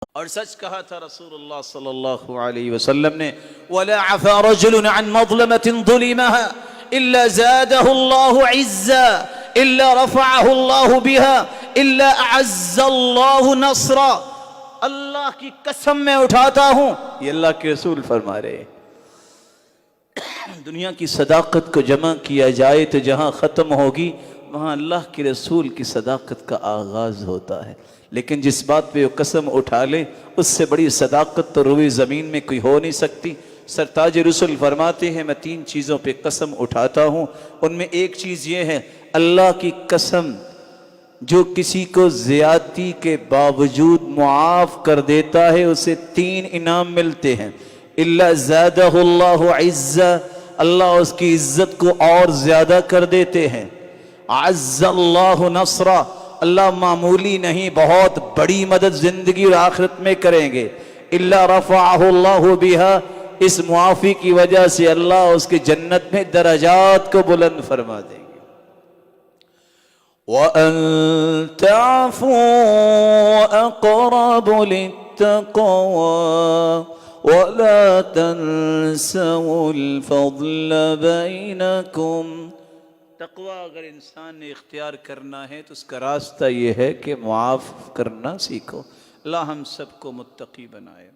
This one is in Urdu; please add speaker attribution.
Speaker 1: اور سچ کہا تھا رسول اللہ صلی اللہ علیہ وسلم نے وَلَا عَفَى رَجُلٌ عَنْ مَظْلَمَةٍ ظُلِمَهَا إِلَّا زَادَهُ اللَّهُ عِزًّا إِلَّا رَفَعَهُ اللَّهُ بِهَا إِلَّا أَعَزَّ اللَّهُ نَصْرًا۔ اللہ کی قسم میں اٹھاتا ہوں، یہ اللہ کے رسول فرما رہے ہیں، دنیا کی صداقت کو جمع کیا جائے تو جہاں ختم ہوگی وہاں اللہ کے رسول کی صداقت کا آغاز ہوتا ہے۔ لیکن جس بات پہ وہ قسم اٹھا لے اس سے بڑی صداقت تو روئے زمین میں کوئی ہو نہیں سکتی۔ سرتاج رسول فرماتے ہیں میں 3 چیزوں پہ قسم اٹھاتا ہوں، ان میں ایک چیز یہ ہے اللہ کی قسم جو کسی کو زیادتی کے باوجود معاف کر دیتا ہے اسے 3 انعام ملتے ہیں۔ اللہ زادہ اللہ عزا، اللہ اس کی عزت کو اور زیادہ کر دیتے ہیں۔ عز اللہ نصرہ، اللہ معمولی نہیں بہت بڑی مدد زندگی اور آخرت میں کریں گے۔ اللہ رفعہ اللہ بہا، اس معافی کی وجہ سے اللہ اس کے جنت میں درجات کو بلند فرما دیں گے۔ وَأَن تَعْفُوا أَقْرَبُ لِلتَّقْوَىٰ وَلَا تَنْسَوُا الْفَضْلَ بَيْنَكُمْ۔ تقوی اگر انسان نے اختیار کرنا ہے تو اس کا راستہ یہ ہے کہ معاف کرنا سیکھو۔ اللہ ہم سب کو متقی بنائے۔